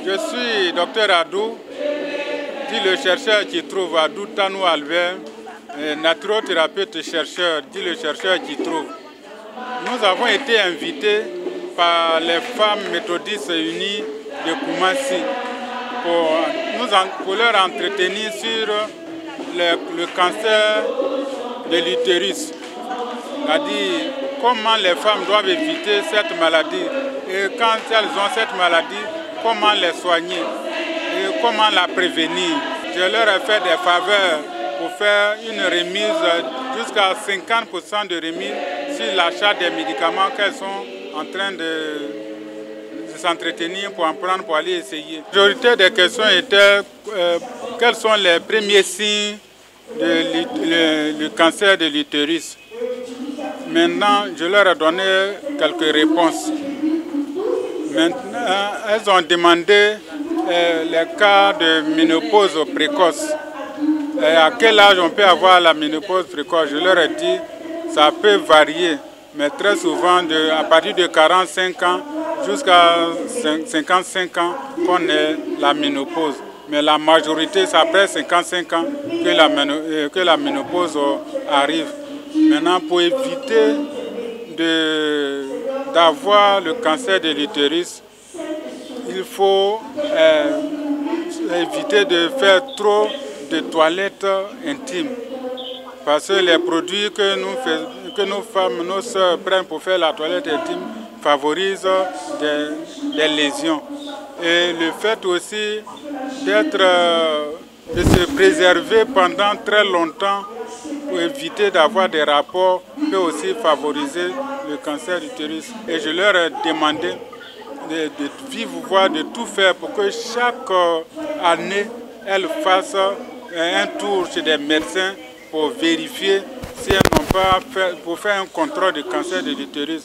Je suis docteur Adou, dit le chercheur qui trouve, Adou Tanou Albert, naturothérapeute chercheur, dit le chercheur qui trouve. Nous avons été invités par les femmes méthodistes unies de Koumassi pour leur entretenir sur le cancer de l'utérus. C'est-à-dire comment les femmes doivent éviter cette maladie et quand elles ont cette maladie, comment les soigner et comment la prévenir. Je leur ai fait des faveurs pour faire une remise jusqu'à 50% de remise sur l'achat des médicaments qu'elles sont en train de s'entretenir pour en prendre, pour aller essayer. La majorité des questions étaient quels sont les premiers signes du cancer de l'utérus. Maintenant, je leur ai donné quelques réponses. Maintenant, elles ont demandé les cas de ménopause précoce. À quel âge on peut avoir la ménopause précoce? Je leur ai dit ça peut varier, mais très souvent à partir de 45 ans jusqu'à 55 ans qu'on ait la ménopause. Mais la majorité, c'est après 55 ans que la ménopause arrive. Maintenant, pour éviter d'avoir le cancer de l'utérus, il faut éviter de faire trop de toilettes intimes. Parce que les produits que nos femmes, nos soeurs prennent pour faire la toilette intime favorisent des lésions. Et le fait aussi de se préserver pendant très longtemps pour éviter d'avoir des rapports peut aussi favoriser le cancer d'utérus. Et je leur ai demandé de vivre voie, de tout faire pour que chaque année, elles fassent un tour chez des médecins pour vérifier si elles n'ont pas fait, pour faire un contrôle du cancer de l'utérus.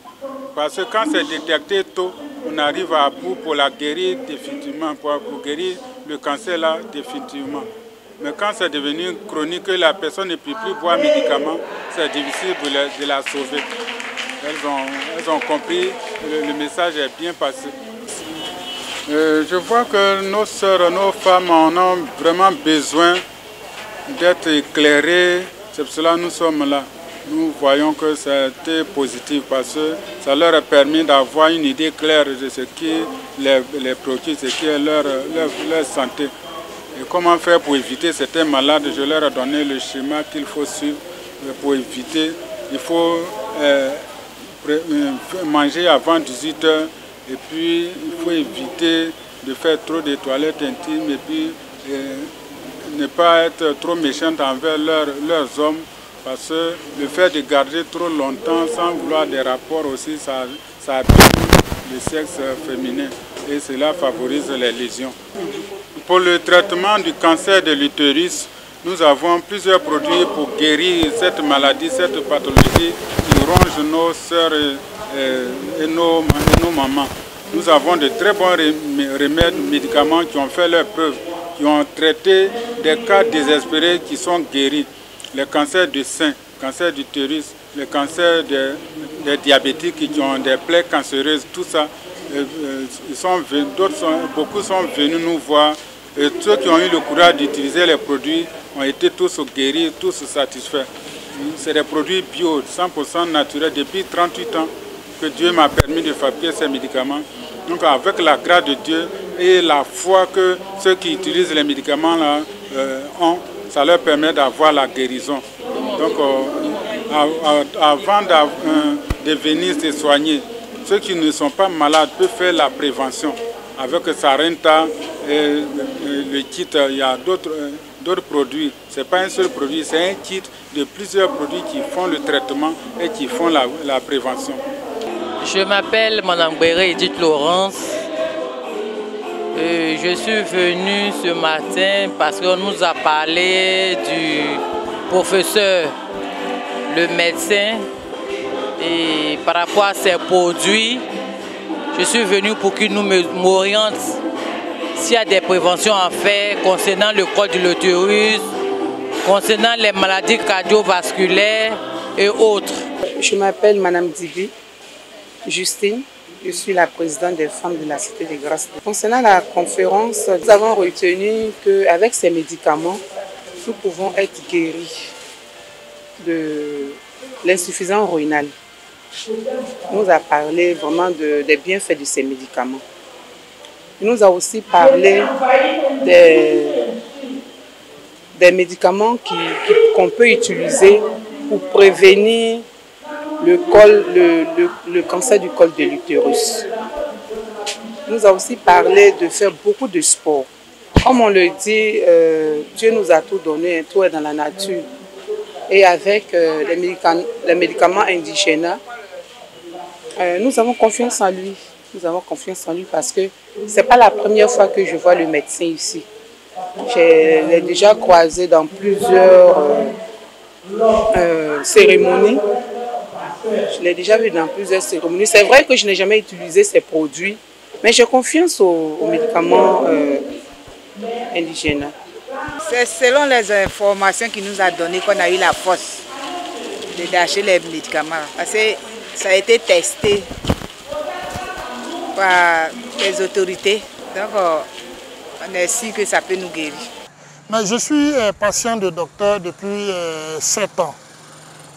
Parce que quand c'est détecté tôt, on arrive à bout pour la guérir définitivement, pour guérir le cancer là définitivement. Mais quand c'est devenu chronique, que la personne ne peut plus boire médicaments, c'est difficile de la sauver. Elles ont compris, le message est bien passé. Je vois que nos sœurs, nos femmes en ont vraiment besoin d'être éclairées. C'est pour cela que nous sommes là. Nous voyons que c'était positif parce que ça leur a permis d'avoir une idée claire de ce qui les préoccupe, ce qui est leur santé. Et comment faire pour éviter certains malades? Je leur ai donné le schéma qu'il faut suivre pour éviter. Il faut manger avant 18 h et puis il faut éviter de faire trop de toilettes intimes et puis ne pas être trop méchante envers leurs hommes parce que le fait de garder trop longtemps sans vouloir des rapports aussi, ça abîme le sexe féminin et cela favorise les lésions. Pour le traitement du cancer de l'utérus, nous avons plusieurs produits pour guérir cette maladie, cette pathologie qui ronge nos sœurs et nos mamans. Nous avons de très bons remèdes, médicaments qui ont fait leurs preuves, qui ont traité des cas désespérés qui sont guéris. Le cancer du sein, le cancer d'utérus, le cancer des diabétiques qui ont des plaies cancéreuses, tout ça. Beaucoup sont venus nous voir. Et ceux qui ont eu le courage d'utiliser les produits ont été tous guéris, tous satisfaits. C'est des produits bio, 100% naturels, depuis 38 ans que Dieu m'a permis de fabriquer ces médicaments. Donc avec la grâce de Dieu et la foi que ceux qui utilisent les médicaments là, ont, ça leur permet d'avoir la guérison. Donc avant de venir se soigner, ceux qui ne sont pas malades peuvent faire la prévention. Avec Sarenta et le kit, il y a d'autres produits. Ce n'est pas un seul produit, c'est un kit de plusieurs produits qui font le traitement et qui font la prévention. Je m'appelle Mme Béré Edith Laurence. Je suis venue ce matin parce qu'on nous a parlé du professeur, le médecin, et par rapport à ces produits. Je suis venu pour qu'il nous m'oriente s'il y a des préventions à faire concernant le col de l'utérus, concernant les maladies cardiovasculaires et autres. Je m'appelle Madame Dibi, Justine. Je suis la présidente des femmes de la Cité des Grâces. Concernant la conférence, nous avons retenu qu'avec ces médicaments, nous pouvons être guéris de l'insuffisance rénale. Il nous a parlé vraiment des bienfaits de ces médicaments. Il nous a aussi parlé des médicaments qu'on peut utiliser pour prévenir le cancer du col de l'utérus. Il nous a aussi parlé de faire beaucoup de sport. Comme on le dit, Dieu nous a tout donné, tout est dans la nature. Et avec les médicaments indigènes, nous avons confiance en lui. Nous avons confiance en lui parce que ce n'est pas la première fois que je vois le médecin ici. Je l'ai déjà croisé dans plusieurs cérémonies. Je l'ai déjà vu dans plusieurs cérémonies. C'est vrai que je n'ai jamais utilisé ces produits, mais j'ai confiance aux médicaments indigènes. C'est selon les informations qu'il nous a données qu'on a eu la force d'acheter les médicaments. Parce que ça a été testé par les autorités. Donc, on est sûr que ça peut nous guérir. Mais je suis patient de docteur depuis 7 ans.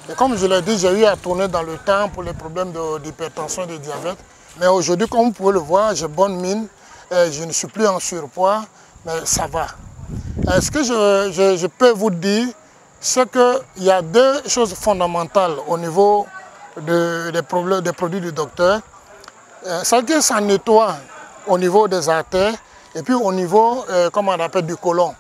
Et comme je l'ai dit, j'ai eu à tourner dans le temps pour les problèmes d'hypertension et de diabète. Mais aujourd'hui, comme vous pouvez le voir, j'ai bonne mine. Je ne suis plus en surpoids, mais ça va. Ce que je peux vous dire, c'est qu'il y a deux choses fondamentales au niveau des produits du docteur. C'est que ça nettoie au niveau des artères et puis au niveau, comme on appelle, du côlon.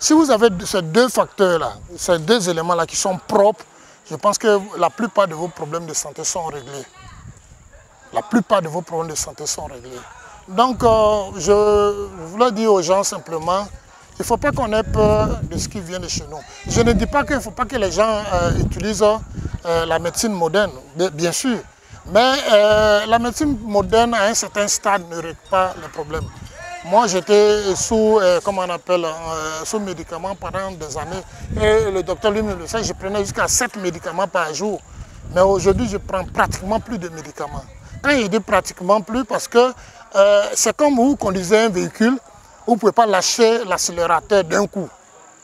Si vous avez ces deux facteurs-là, ces deux éléments-là qui sont propres, je pense que la plupart de vos problèmes de santé sont réglés. La plupart de vos problèmes de santé sont réglés. Donc, je voulais dire aux gens simplement, il ne faut pas qu'on ait peur de ce qui vient de chez nous. Je ne dis pas qu'il ne faut pas que les gens utilisent la médecine moderne, bien sûr. Mais la médecine moderne, à un certain stade, ne règle pas les problèmes. Moi, j'étais sous, comment on appelle, sous médicaments pendant des années. Et le docteur lui-même le sait, je prenais jusqu'à 7 médicaments par jour. Mais aujourd'hui, je prends pratiquement plus de médicaments. Quand je dis pratiquement plus, parce que c'est comme vous conduisez un véhicule, vous ne pouvez pas lâcher l'accélérateur d'un coup.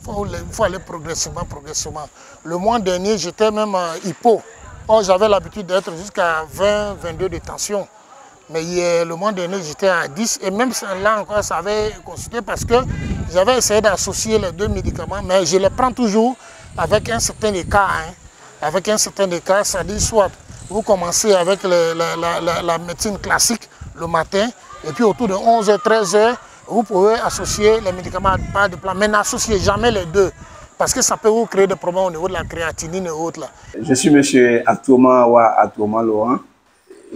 Il faut aller progressivement, progressivement. Le mois dernier, j'étais même hypo. Or, j'avais l'habitude d'être jusqu'à 20, 22 de tension. Mais le mois dernier, j'étais à 10. Et même là encore, ça avait consulté parce que j'avais essayé d'associer les deux médicaments. Mais je les prends toujours avec un certain écart. Hein. Avec un certain écart, ça dit soit vous commencez avec la médecine classique le matin. Et puis autour de 11h, 13h, vous pouvez associer les médicaments à pas de plan. Mais n'associez jamais les deux. Parce que ça peut vous créer des problèmes au niveau de la créatinine et autres. Là. Je suis M. Atouma Laurent.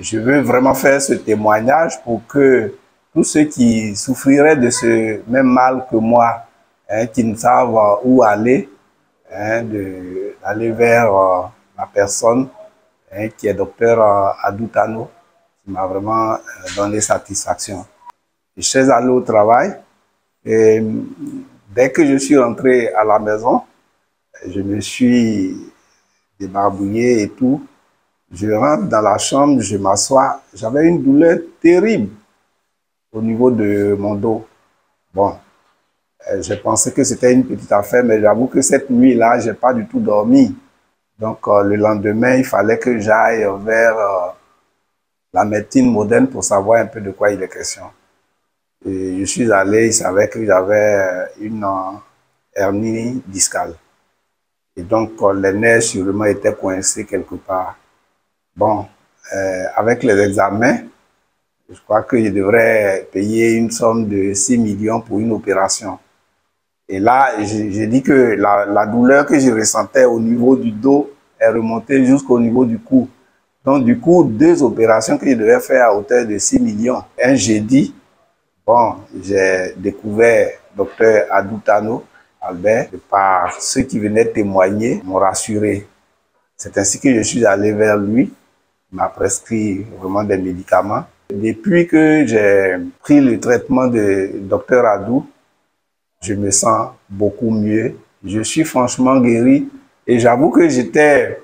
Je veux vraiment faire ce témoignage pour que tous ceux qui souffriraient de ce même mal que moi, hein, qui ne savent où aller, hein, d'aller vers la personne hein, qui est docteur Adou Tano, qui m'a vraiment donné satisfaction. Je suis allé au travail et dès que je suis rentré à la maison, je me suis débarbouillé et tout. Je rentre dans la chambre, je m'assois. J'avais une douleur terrible au niveau de mon dos. Bon, je pensais que c'était une petite affaire, mais j'avoue que cette nuit-là, je n'ai pas du tout dormi. Donc, le lendemain, il fallait que j'aille vers la médecine moderne pour savoir un peu de quoi il est question. Et je suis allé, il savait que j'avais une hernie discale. Et donc, les nerfs sûrement étaient coincés quelque part. Bon, avec les examens, je crois que je devrais payer une somme de 6 millions pour une opération. Et là, j'ai dit que la douleur que je ressentais au niveau du dos est remontée jusqu'au niveau du cou. Donc, du coup, 2 opérations que je devais faire à hauteur de 6 millions. Un jeudi, bon, j'ai découvert Dr Adou Tano, Albert, par ceux qui venaient témoigner, m'ont rassuré. C'est ainsi que je suis allé vers lui. Il m'a prescrit vraiment des médicaments. Depuis que j'ai pris le traitement de Dr Adou, je me sens beaucoup mieux. Je suis franchement guéri et j'avoue que j'avais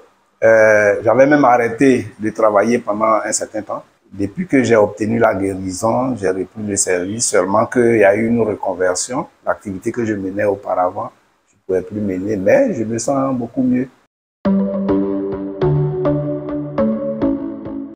même arrêté de travailler pendant un certain temps. Depuis que j'ai obtenu la guérison, j'ai repris le service, seulement qu'il y a eu une reconversion. L'activité que je menais auparavant, je ne pouvais plus mener, mais je me sens beaucoup mieux.